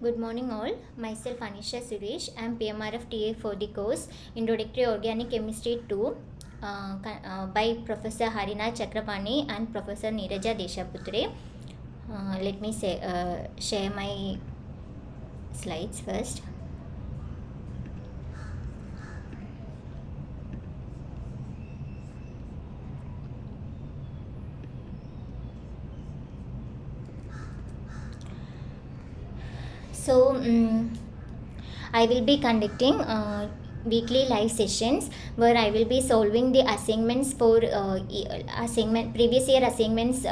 Good morning all. Myself Anisha Suresh. I am PMRF TA for the course Introductory Organic Chemistry-II by Professor Harina Chakrapani and Professor Neeraja Deshaputre. Let me share my slides first. So, I will be conducting weekly live sessions where I will be solving the assignments for previous year assignments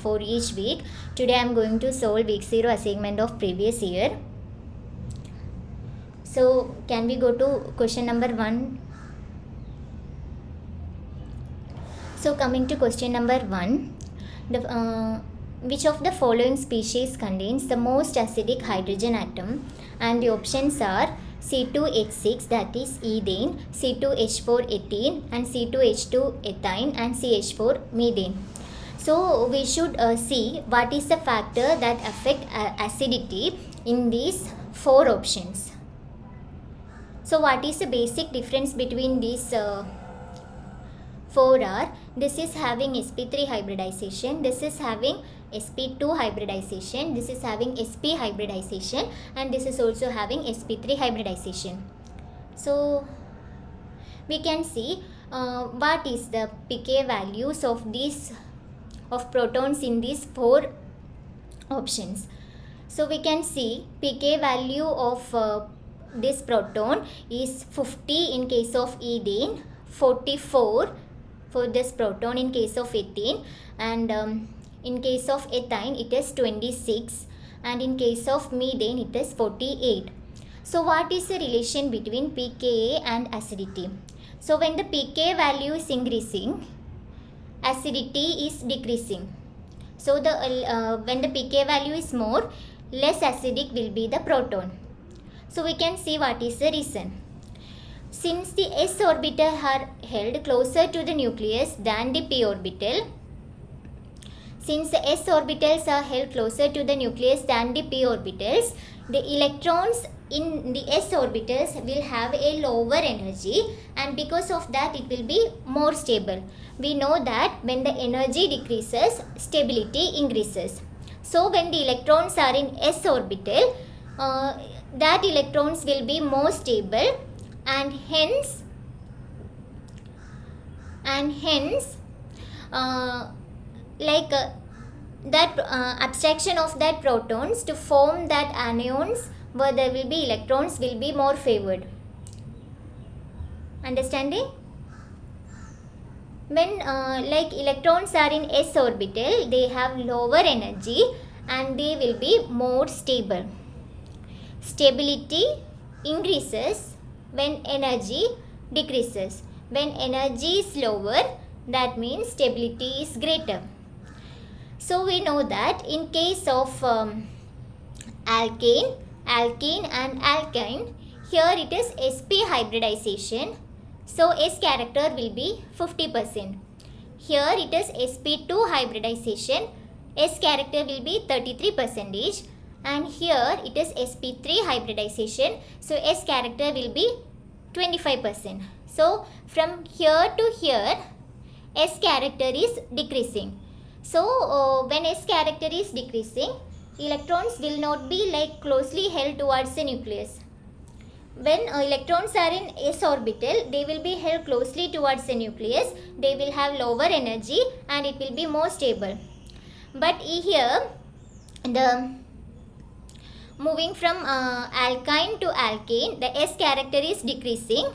for each week. Today I am going to solve week 0 assignment of previous year. So, can we go to question number 1? So, coming to question number 1, which of the following species contains the most acidic hydrogen atom? And the options are C2H6, that is ethane, C2H4 ethene, and C2H2 ethine, and CH4 methane. So we should see what is the factor that affect acidity in these 4 options. So what is the basic difference between these 4 are? This is having sp3 hybridization, this is having sp2 hybridization, this is having sp hybridization, and this is also having sp3 hybridization. So we can see what is the pK values of these protons in these 4 options. So we can see pK value of this proton is 50 in case of ethane, 44 for this proton in case of ethene, and in case of ethine it is 26, and in case of methane it is 48. So what is the relation between pKa and acidity? So when the pK value is increasing, acidity is decreasing. So when the pK value is more, less acidic will be the proton. So we can see what is the reason. Since the s orbital are held closer to the nucleus than the p orbital, since the s orbitals are held closer to the nucleus than the p orbitals, the electrons in the s orbitals will have a lower energy, and because of that it will be more stable. We know that when the energy decreases, stability increases. So when the electrons are in s orbital, that electrons will be more stable, and hence that abstraction of that protons to form that anions where there will be electrons will be more favored. Understanding? When electrons are in s orbital, they have lower energy and they will be more stable. Stability increases when energy decreases. When energy is lower, that means stability is greater. So we know that in case of alkane and alkyne, here it is sp hybridization. So S character will be 50%. Here it is sp2 hybridization. S character will be 33%. And here it is sp3 hybridization. So S character will be 25%. So from here to here, S character is decreasing. So when S character is decreasing, electrons will not be closely held towards the nucleus. When electrons are in s orbital, they will be held closely towards the nucleus. They will have lower energy and it will be more stable. But here, the moving from alkyne to alkane, the S character is decreasing.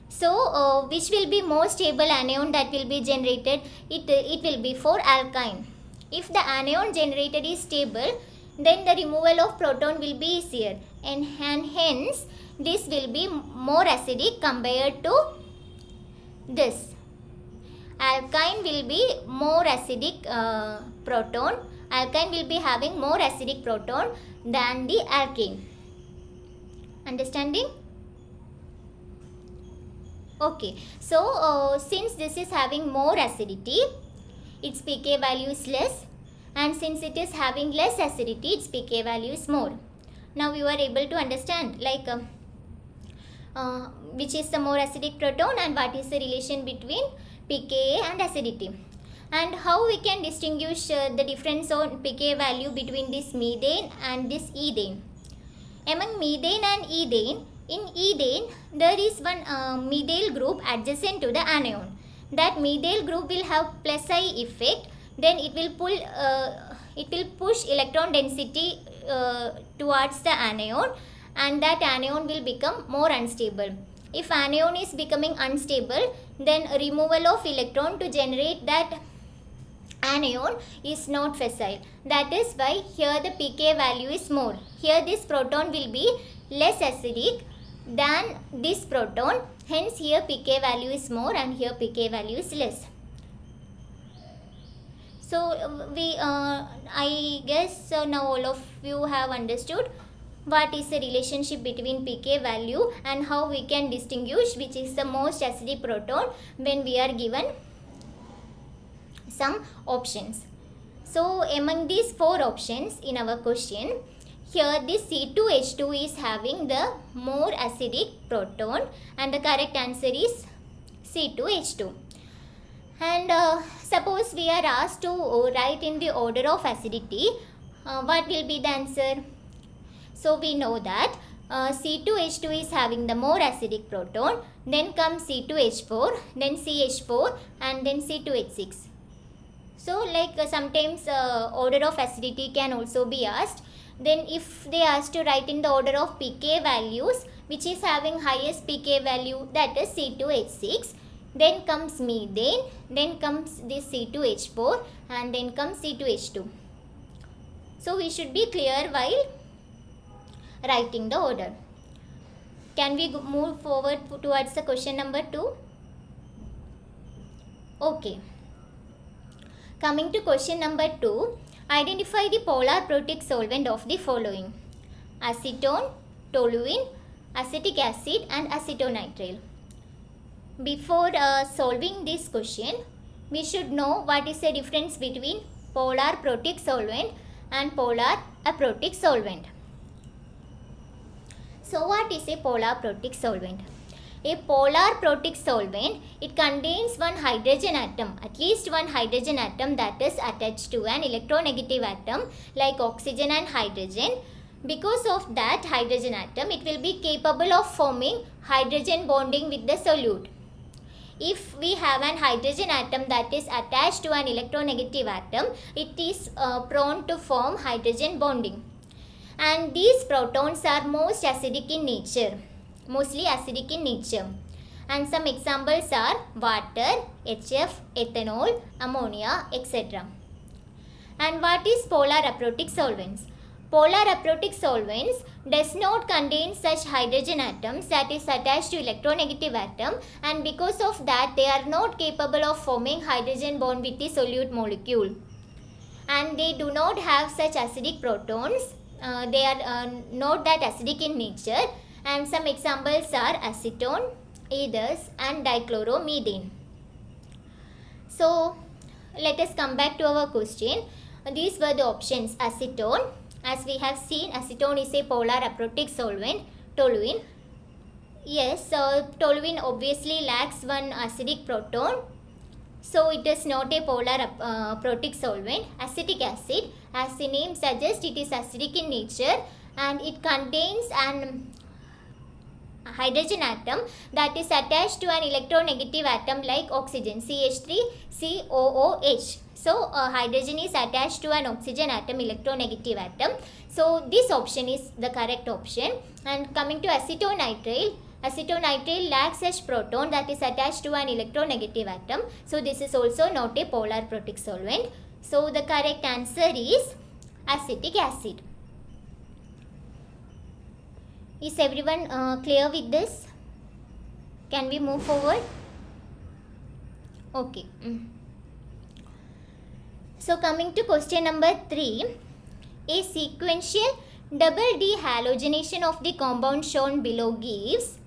So which will be more stable anion that will be generated? It will be for alkyne. If the anion generated is stable, then the removal of proton will be easier, and hence this will be more acidic compared to this. Alkyne will be more acidic proton. Alkyne will be having more acidic proton than the alkane. Understanding? Okay, so since this is having more acidity, its pK value is less, and since it is having less acidity, its pK value is more. Now you are able to understand like which is the more acidic proton and what is the relation between pKa and acidity, and how we can distinguish the difference on pKa value between this methane and this ethane. Among methane and ethane, in ethane there is one methyl group adjacent to the anion. That methyl group will have plus I effect, then it will push electron density towards the anion, and that anion will become more unstable. If anion is becoming unstable, then removal of electron to generate that anion is not facile. That is why here the pK value is more. Here this proton will be less acidic than this proton. Hence here pK value is more and here pK value is less. So I guess now all of you have understood what is the relationship between pK value and how we can distinguish which is the most acidic proton when we are given some options. So among these 4 options in our question, here this C2H2 is having the more acidic proton and the correct answer is C2H2. And suppose we are asked to write in the order of acidity, what will be the answer? So we know that C2H2 is having the more acidic proton, then comes C2H4, then CH4 and then C2H6. So like sometimes order of acidity can also be asked. Then if they ask to write in the order of pK values, which is having highest pK value, that is C2H6, then comes methane, then comes this C2H4 and then comes C2H2. So we should be clear while writing the order. Can we move forward towards the question number 2? Okay. Coming to question number 2, identify the polar protic solvent of the following: acetone, toluene, acetic acid and acetonitrile. Before solving this question, we should know what is the difference between polar protic solvent and polar aprotic solvent. So what is a polar protic solvent? A polar protic solvent, it contains one hydrogen atom, at least one hydrogen atom that is attached to an electronegative atom like oxygen and hydrogen. Because of that hydrogen atom, it will be capable of forming hydrogen bonding with the solute. If we have an hydrogen atom that is attached to an electronegative atom, it is prone to form hydrogen bonding. And these protons are most acidic in nature. Mostly acidic in nature, and some examples are water, HF, ethanol, ammonia, etc. And what is polar aprotic solvents? Polar aprotic solvents does not contain such hydrogen atoms that is attached to electronegative atom, and because of that they are not capable of forming hydrogen bond with the solute molecule, and they do not have such acidic protons. They are not that acidic in nature. And some examples are acetone, ethers and dichloromethane. So let us come back to our question. These were the options: acetone, as we have seen, acetone is a polar aprotic solvent. Toluene, yes, toluene obviously lacks one acidic proton, so it is not a polar aprotic solvent. Acetic acid, as the name suggests, it is acidic in nature and it contains an hydrogen atom that is attached to an electronegative atom like oxygen, CH3COOH. So hydrogen is attached to an oxygen atom, electronegative atom. So this option is the correct option. And coming to acetonitrile, acetonitrile lacks such proton that is attached to an electronegative atom. So this is also not a polar protic solvent. So the correct answer is acetic acid. Is everyone clear with this? Can we move forward? Okay. So coming to question number 3, a sequential double dehalogenation of the compound shown below gives,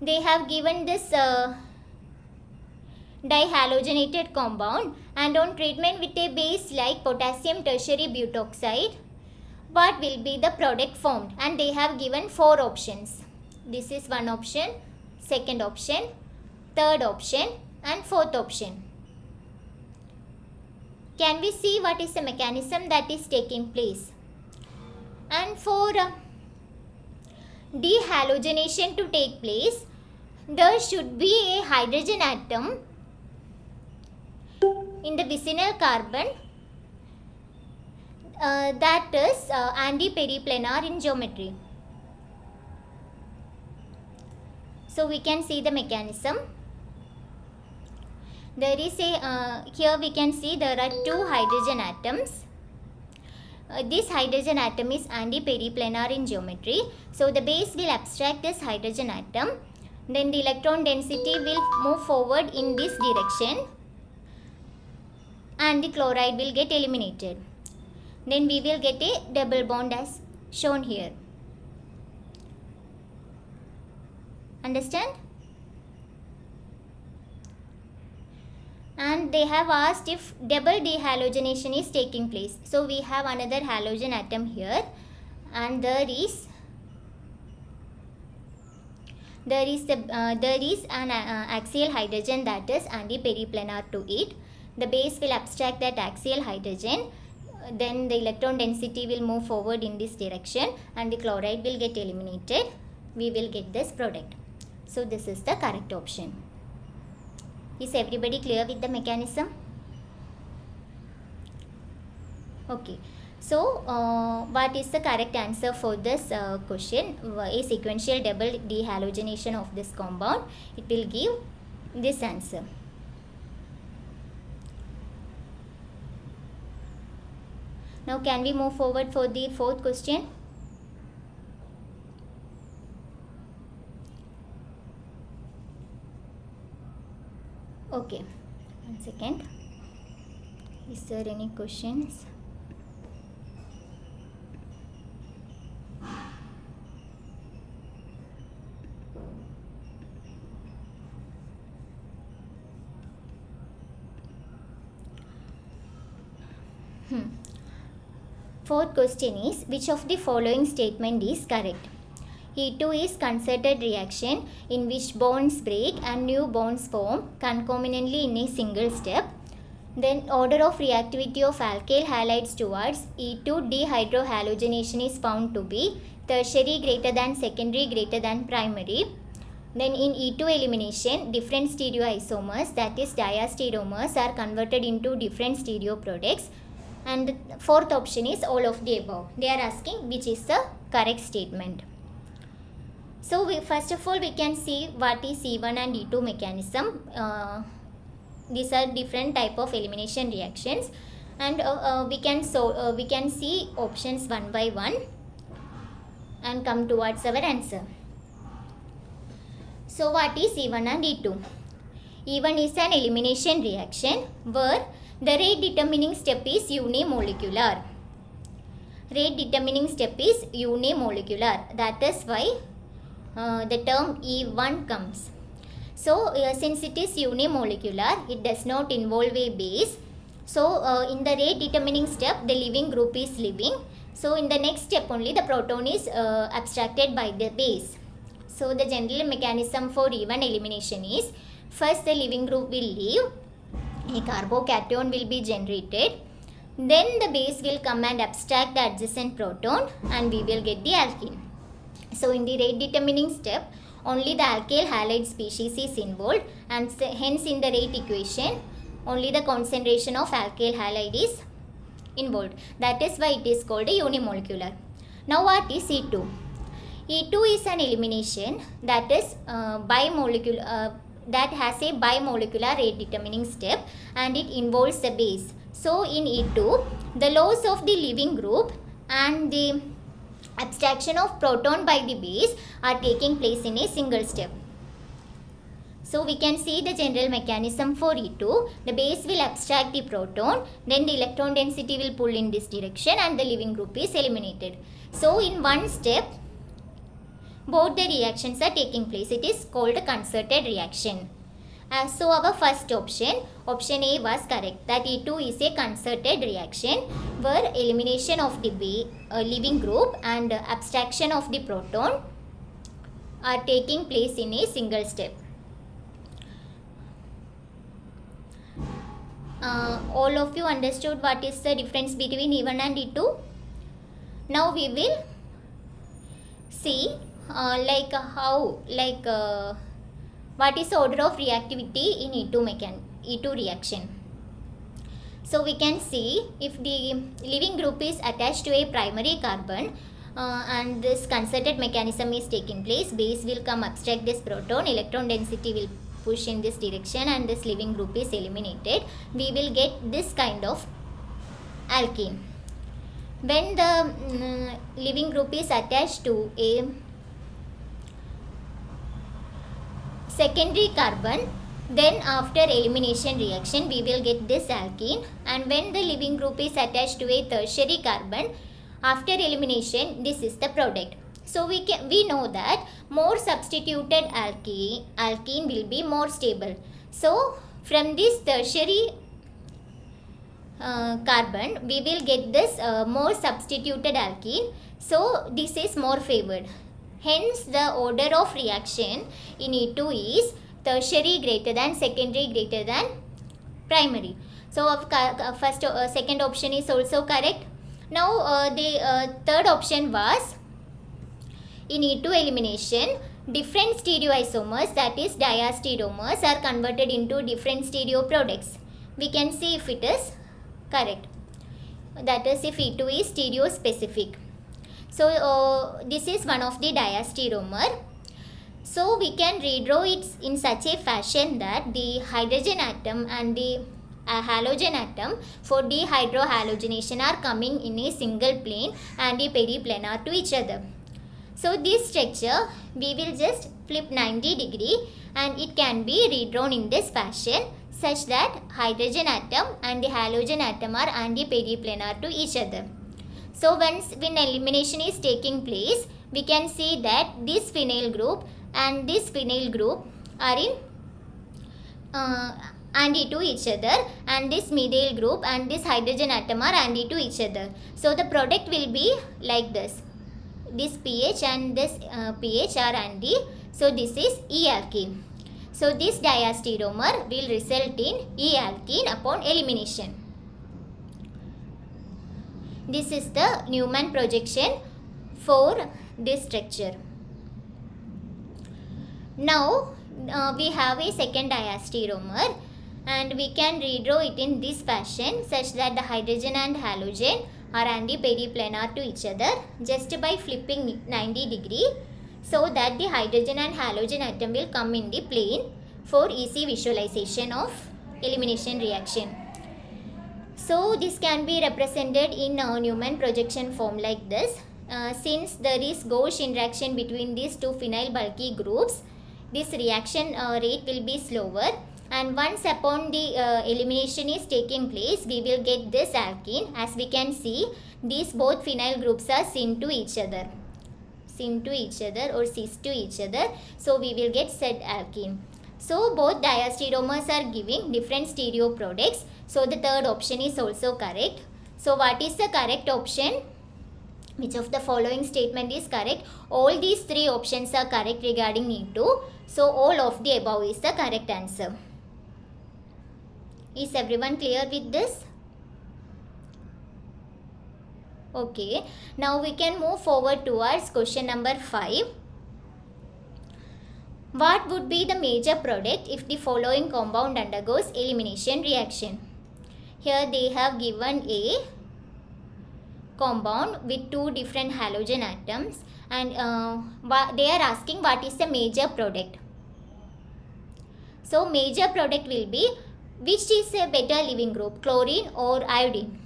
they have given this dihalogenated compound, and on treatment with a base like potassium tertiary butoxide, what will be the product formed, and they have given 4 options. This is one option, second option, third option and fourth option. Can we see what is the mechanism that is taking place? And for dehalogenation to take place, there should be a hydrogen atom in the vicinal carbon that is anti-periplanar in geometry. So we can see the mechanism. There is a here we can see there are 2 hydrogen atoms. This hydrogen atom is anti-periplanar in geometry. So the base will abstract this hydrogen atom. Then the electron density will move forward in this direction and the chloride will get eliminated. Then we will get a double bond as shown here. Understand? And they have asked if double dehalogenation is taking place. So we have another halogen atom here, and there is an axial hydrogen that is anti-periplanar to it. The base will abstract that axial hydrogen. Then the electron density will move forward in this direction and the chloride will get eliminated. We will get this product. So this is the correct option. Is everybody clear with the mechanism? Okay. So what is the correct answer for this question? A sequential double dehalogenation of this compound, it will give this answer. Now can we move forward for the fourth question? Okay, 1 second. Is there any questions? Fourth question is, which of the following statement is correct? E2 is concerted reaction in which bonds break and new bonds form concomitantly in a single step. Then order of reactivity of alkyl halides towards E2 dehydrohalogenation is found to be tertiary greater than secondary greater than primary. Then in E2 elimination, different stereoisomers, that is diastereomers, are converted into different stereo products. And the fourth option is all of the above. They are asking which is the correct statement. So first of all we can see what is E1 and E2 mechanism. These are different type of elimination reactions, and we can see options one by one and come towards our answer. So what is E1 and E2? E1 is an elimination reaction where the rate determining step is unimolecular. Rate determining step is unimolecular. That is why the term E1 comes. So since it is unimolecular, it does not involve a base. So in the rate determining step, the leaving group is leaving. So in the next step only the proton is abstracted by the base. So the general mechanism for E1 elimination is, first the leaving group will leave, a carbocation will be generated, then the base will come and abstract the adjacent proton and we will get the alkene. So in the rate determining step, only the alkyl halide species is involved, and hence in the rate equation only the concentration of alkyl halide is involved. That is why it is called a unimolecular. Now what is E2? E2 is an elimination that is bimolecular, that has a bimolecular rate determining step and it involves the base. So in E2, the loss of the leaving group and the abstraction of proton by the base are taking place in a single step. So we can see the general mechanism for E2. The base will abstract the proton, then the electron density will pull in this direction and the leaving group is eliminated. So in one step, both the reactions are taking place. It is called a concerted reaction. So our first option A was correct, that E2 is a concerted reaction where elimination of the leaving group and abstraction of the proton are taking place in a single step. All of you understood what is the difference between E1 and E2? Now we will see what is the order of reactivity in E2 reaction. So we can see if the leaving group is attached to a primary carbon and this concerted mechanism is taking place, base will come abstract this proton, electron density will push in this direction and this leaving group is eliminated. We will get this kind of alkene. When the leaving group is attached to a secondary carbon, then after elimination reaction we will get this alkene, and when the leaving group is attached to a tertiary carbon, after elimination this is the product. So we know that more substituted alkene will be more stable. So from this tertiary carbon we will get this more substituted alkene. So this is more favored. Hence the order of reaction in E2 is tertiary greater than secondary greater than primary. So second option is also correct. Now the third option was in E2 elimination, different stereoisomers, that is diastereomers, are converted into different stereo products. We can see if it is correct. That is if E2 is stereospecific. So this is one of the diastereomer. So we can redraw it in such a fashion that the hydrogen atom and the halogen atom for dehydrohalogenation are coming in a single plane and a periplanar to each other. So this structure we will just flip 90 degree and it can be redrawn in this fashion such that hydrogen atom and the halogen atom are anti-periplanar to each other. So when elimination is taking place, we can see that this phenyl group and this phenyl group are in anti to each other, and this methyl group and this hydrogen atom are anti to each other. So the product will be like this. This pH and this pH are anti. So this is E-alkene. So this diastereomer will result in E-alkene upon elimination. This is the Newman projection for this structure. Now we have a second diastereomer and we can redraw it in this fashion such that the hydrogen and halogen are anti-periplanar to each other just by flipping 90 degree, so that the hydrogen and halogen atom will come in the plane for easy visualization of elimination reaction. So this can be represented in Newman projection form like this. Since there is gauge interaction between these two phenyl bulky groups, this reaction rate will be slower, and once upon the elimination is taking place, we will get this alkene. As we can see, these both phenyl groups are syn to each other or cis to each other. So we will get said alkene. So both diastereomers are giving different stereo products. So the third option is also correct. So what is the correct option? Which of the following statement is correct? All these three options are correct regarding E2. So all of the above is the correct answer. Is everyone clear with this? Okay. Now we can move forward towards question number 5. What would be the major product if the following compound undergoes elimination reaction? Here they have given a compound with two different halogen atoms, and they are asking what is the major product. So major product will be, which is a better leaving group, chlorine or iodine?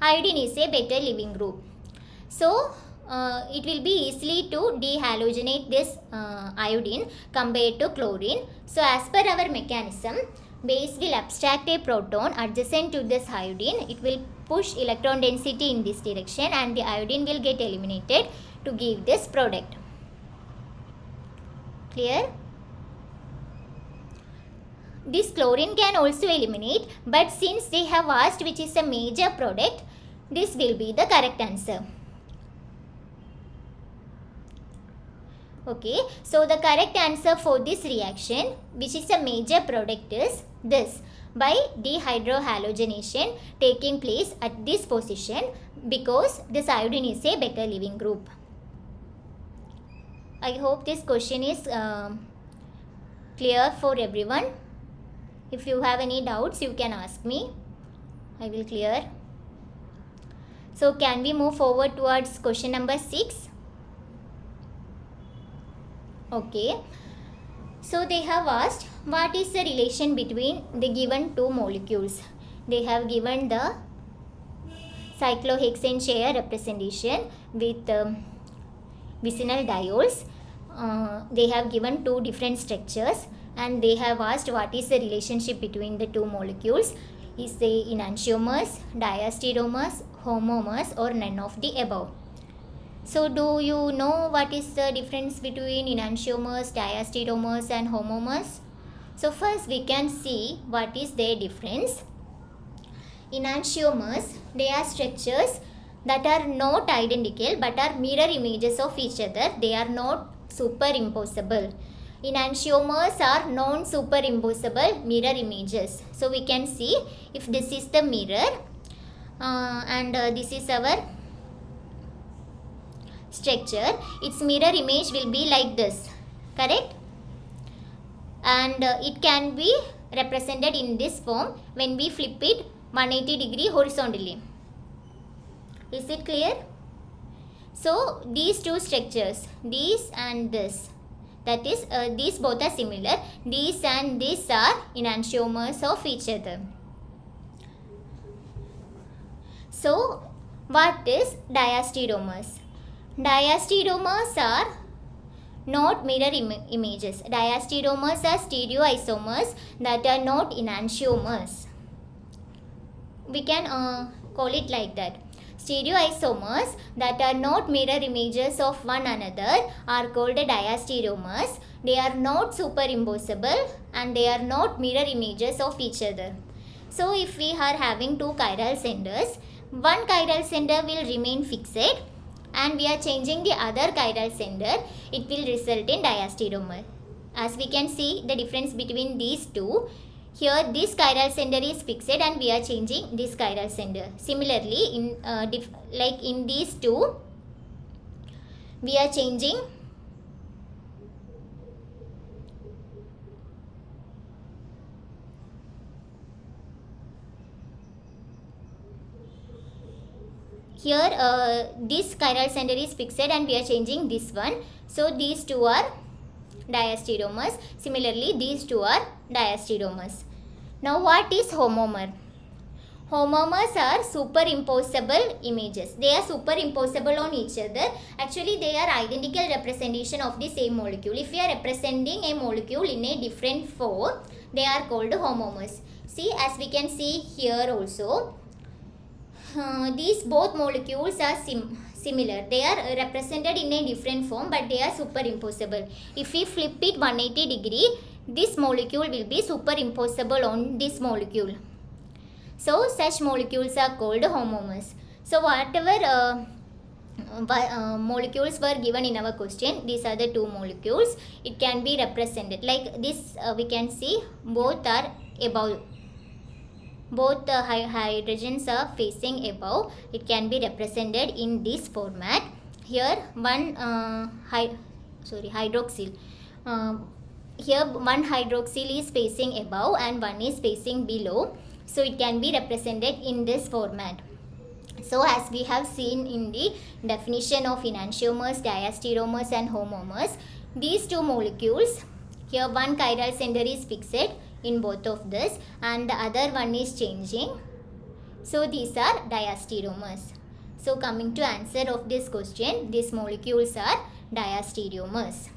Iodine is a better leaving group. So it will be easily to dehalogenate this iodine compared to chlorine. So as per our mechanism, base will abstract a proton adjacent to this iodine. It will push electron density in this direction and the iodine will get eliminated to give this product. Clear? this chlorine can also eliminate, but since they have asked which is a major product, this will be the correct answer. Okay, so the correct answer for this reaction, which is a major product, is this, by dehydrohalogenation taking place at this position, because this iodine is a better leaving group. I hope this question is clear for everyone. If you have any doubts, you can ask me. I will clear. So can we move forward towards question number 6? Okay. So they have asked what is the relation between the given two molecules. They have given the cyclohexane chair representation with vicinal diols. They have given two different structures, and they have asked what is the relationship between the two molecules. Is they enantiomers, diastereomers, homomers, or none of the above? So do you know what is the difference between enantiomers, diastereomers and homomers? So first we can see what is their difference. Enantiomers, they are structures that are not identical but are mirror images of each other. They are not superimposable. Enantiomers are non-superimposable mirror images. So we can see if this is the mirror and this is our structure, its mirror image will be like this, correct? And it can be represented in this form when we flip it 180 degree horizontally. Is it clear? So these two structures, this and this, that is these both are similar. These and these are enantiomers of each other. So what is diastereomers? Diastereomers are not mirror images. Diastereomers are stereoisomers that are not enantiomers. We can call it like that. Stereoisomers that are not mirror images of one another are called diastereomers. They are not superimposable and they are not mirror images of each other. So if we are having two chiral centers, one chiral center will remain fixed and we are changing the other chiral center, it will result in diastereomer. As we can see the difference between these two, here this chiral center is fixed and we are changing this chiral center. Similarly, in like in these two, we are changing here this chiral center is fixed and we are changing this one. So these two are diastereomers. Similarly, these two are diastereomers. Now what is homomer? Homomers are superimposable images. They are superimposable on each other. Actually, they are identical representation of the same molecule. If we are representing a molecule in a different form, they are called homomers. See, as we can see here also, these both molecules are similar. They are represented in a different form but they are superimposable. If we flip it 180 degree, this molecule will be superimposable on this molecule. So such molecules are called homomers. So whatever molecules were given in our question, these are the two molecules. It can be represented like this. We can see both are above. Both the hydrogens are facing above. It can be represented in this format. Here one hydroxyl. Here one hydroxyl is facing above and one is facing below. So it can be represented in this format. So as we have seen in the definition of enantiomers, diastereomers and homomers, these two molecules, here one chiral center is fixed in both of this and the other one is changing. So these are diastereomers. So coming to answer of this question, these molecules are diastereomers.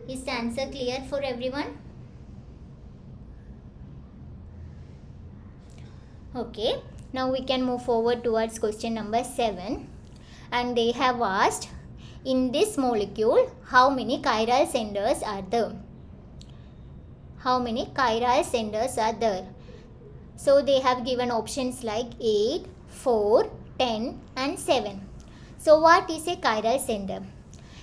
Is the answer clear for everyone? Okay, now we can move forward towards question number 7, and they have asked in this molecule, how many chiral centers are there? How many chiral centers are there? So they have given options like 8, 4, 10 and 7. So what is a chiral center?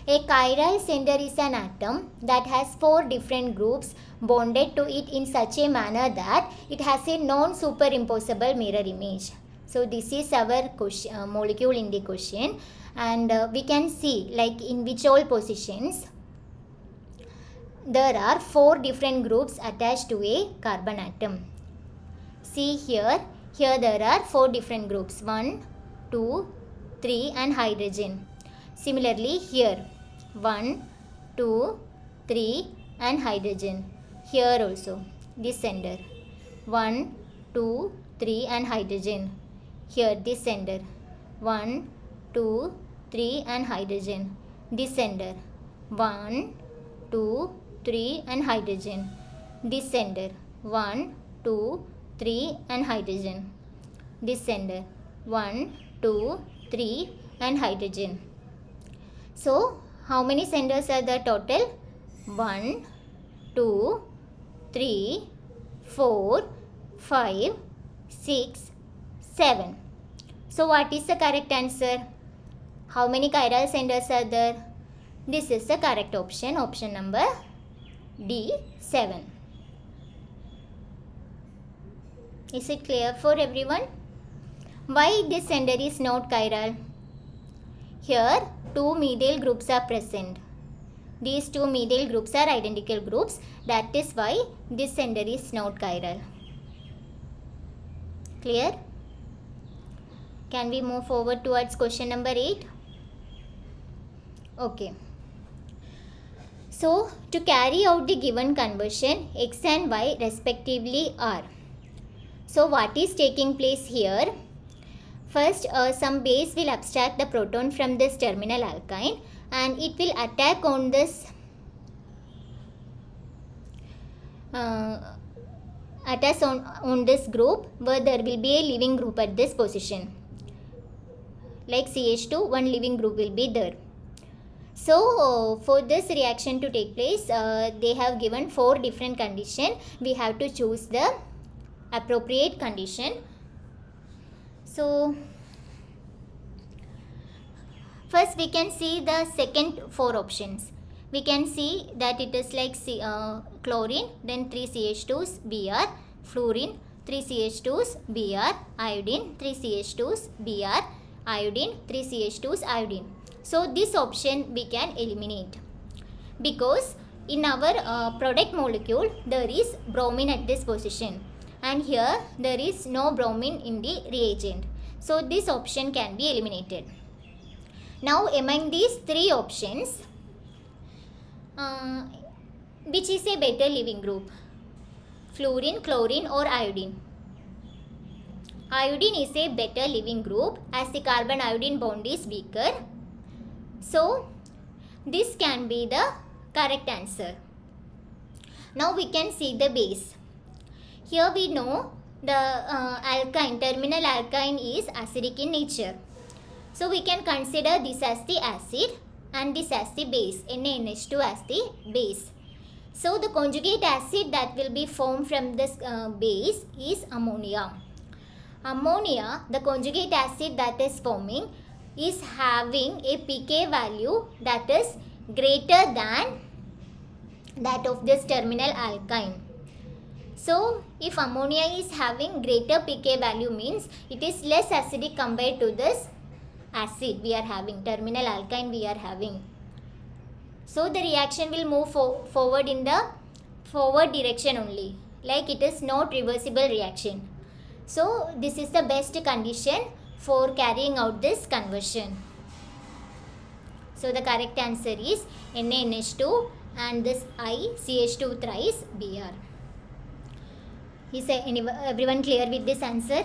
A chiral center is an atom that has 4 different groups bonded to it in such a manner that it has a non-superimposable mirror image. So this is our question, molecule in the question, and we can see like in which all positions there are 4 different groups attached to a carbon atom. See here there are 4 different groups, 1, 2, 3 and hydrogen. Similarly here 1, 2, 3 and hydrogen. Here also this center 1, 2, 3 and hydrogen. Here this center 1, 2, 3 and hydrogen. This center 1, 2, 3 and hydrogen. This center 1, 2, 3 and hydrogen. This center 1, 2, 3 and hydrogen. So how many centers are there total? 1, 2, 3, 4, 5, 6, 7. So what is the correct answer? How many chiral centers are there? This is the correct option, option number D, 7. Is it clear for everyone? Why this center is not chiral? Here 2 methyl groups are present. These 2 methyl groups are identical groups. That is why this center is not chiral. Clear? Can we move forward towards question number 8? Okay. So to carry out the given conversion, X and Y respectively are. So what is taking place here? First, some base will abstract the proton from this terminal alkyne and it will attack on this on this group where there will be a living group at this position. Like CH2, one living group will be there. So for this reaction to take place, they have given 4 different conditions. We have to choose the appropriate condition. So first we can see the second 4 options. We can see that it is like chlorine, then 3 CH2s Br, fluorine, 3 CH2s Br, iodine, 3 CH2s Br, iodine, 3 CH2s iodine. So this option we can eliminate because in our product molecule there is bromine at this position and here there is no bromine in the reagent. So this option can be eliminated. Now among these 3 options, which is a better living group? Fluorine, chlorine or iodine? Iodine is a better living group as the carbon iodine bond is weaker. So this can be the correct answer. Now we can see the base. Here we know the alkyne, terminal alkyne is acidic in nature. So we can consider this as the acid and this as the base, NaNH2 as the base. So the conjugate acid that will be formed from this base is ammonia. Ammonia, the conjugate acid that is forming, is having a pK value that is greater than that of this terminal alkyne. So if ammonia is having greater pK value means it is less acidic compared to this acid we are having, terminal alkyne we are having. So the reaction will move forward in the forward direction only, like it is not reversible reaction. So this is the best condition for carrying out this conversion. So the correct answer is NaNH2 and this I CH2 thrice Br. Is everyone clear with this answer?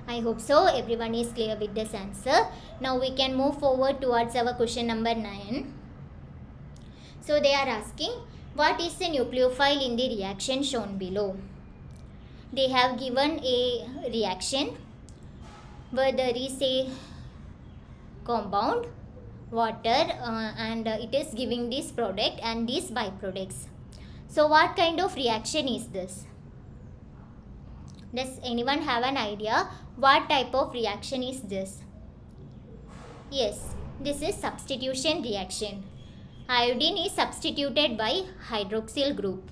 I hope so. Everyone is clear with this answer. Now we can move forward towards our question number 9. So they are asking, what is the nucleophile in the reaction shown below? They have given a reaction where there is a compound water and it is giving this product and these byproducts. So what kind of reaction is this? Does anyone have an idea what type of reaction is this? Yes, this is substitution reaction. Iodine is substituted by hydroxyl group.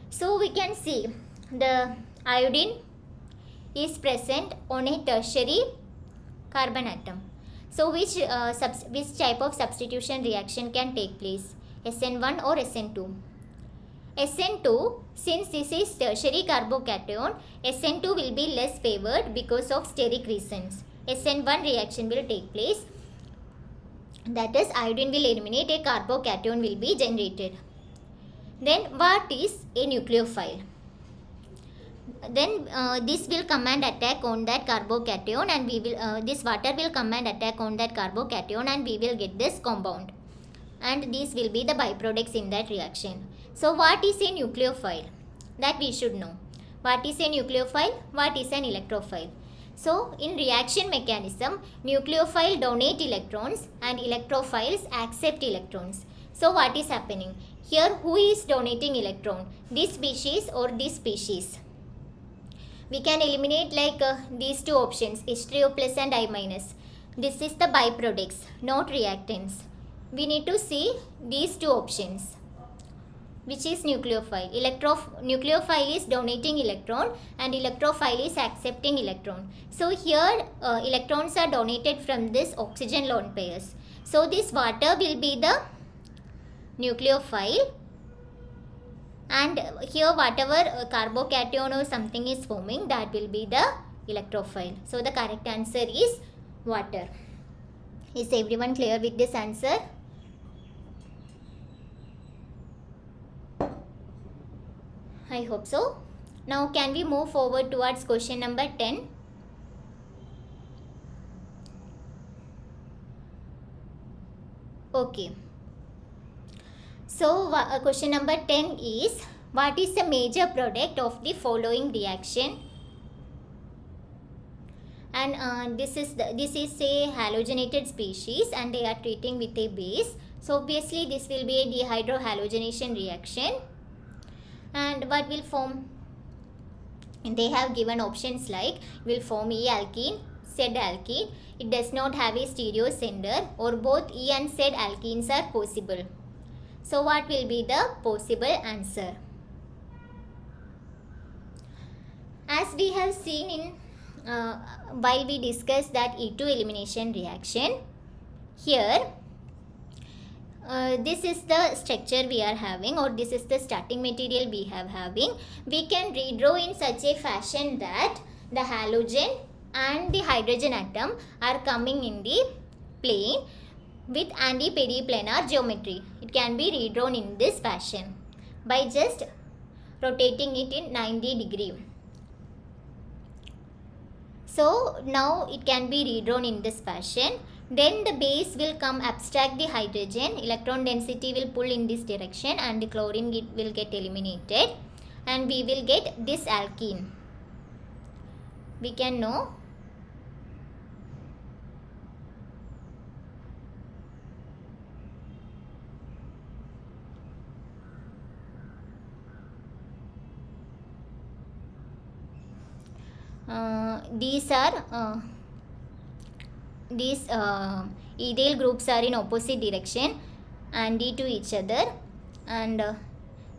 So we can see the iodine is present on a tertiary carbon atom. So which type of substitution reaction can take place? SN1 or SN2? SN2, since this is tertiary carbocation, SN2 will be less favored because of steric reasons. SN1 reaction will take place. That is, iodine will eliminate, a carbocation will be generated. Then what is a nucleophile? Then this will come and attack on that carbocation, and we will this water will come and attack on that carbocation, and we will get this compound, and these will be the byproducts in that reaction. So what is a nucleophile? That we should know. What is a nucleophile? What is an electrophile? So in reaction mechanism, nucleophile donate electrons and electrophiles accept electrons. So what is happening? Here who is donating electron? This species or this species? We can eliminate like these two options, H3O plus and I minus. This is the byproducts, not reactants. We need to see these two options. Which is nucleophile? Nucleophile is donating electron and electrophile is accepting electron. So here electrons are donated from this oxygen lone pairs. So this water will be the nucleophile, and here whatever carbocation or something is forming, that will be the electrophile. So the correct answer is water. Is everyone clear with this answer? I hope so. Now can we move forward towards question number 10? Okay. So question number 10 is, what is the major product of the following reaction? And this is a halogenated species and they are treating with a base. So obviously this will be a dehydrohalogenation reaction. And what will form? They have given options like will form E alkene, Z alkene. It does not have a stereo sender, or both E and Z alkenes are possible. So what will be the possible answer? As we have seen in while we discussed that E2 elimination reaction, here this is the structure we are having, or this is the starting material we have having. We can redraw in such a fashion that the halogen and the hydrogen atom are coming in the plane with anti-periplanar geometry. It can be redrawn in this fashion by just rotating it in 90 degree. So now it can be redrawn in this fashion. Then the base will come abstract the hydrogen, electron density will pull in this direction, and the chlorine will get eliminated, and we will get this alkene. We can know these ethyl groups are in opposite direction, anti to each other, and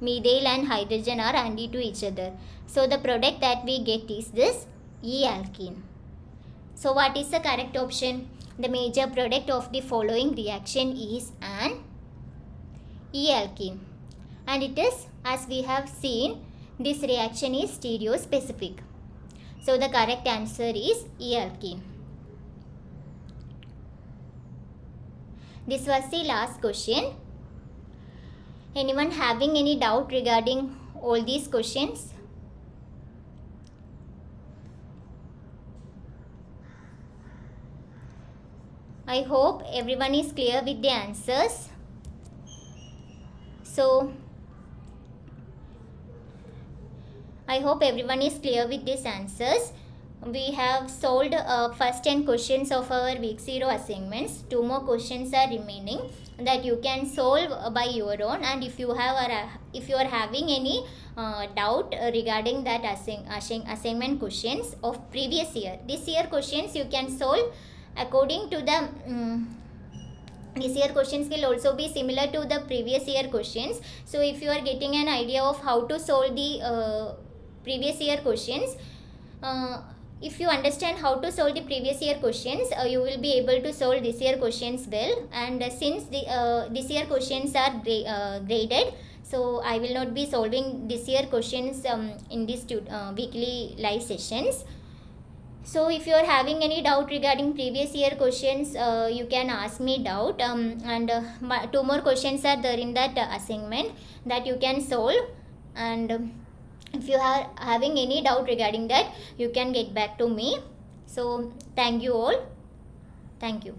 methyl and hydrogen are anti to each other. So the product that we get is this E alkene. So what is the correct option? The major product of the following reaction is an E alkene, and it is, as we have seen, this reaction is stereospecific. So the correct answer is E alkene. This was the last question. Anyone having any doubt regarding all these questions? I hope everyone is clear with the answers. So I hope everyone is clear with these answers. we have solved first 10 questions of our week 0 assignments. 2 more questions are remaining that you can solve by your own, and if you are having any doubt regarding that assignment questions of previous year, this year questions you can solve according to the this year questions will also be similar to the previous year questions. So if you are getting an idea of how to solve the previous year questions, if you understand how to solve the previous year questions, you will be able to solve this year questions well. And since this year questions are graded, so I will not be solving this year questions in this weekly live sessions. So if you are having any doubt regarding previous year questions, you can ask me doubt, and 2 more questions are there in that assignment that you can solve. And if you are having any doubt regarding that, you can get back to me. So thank you all. Thank you.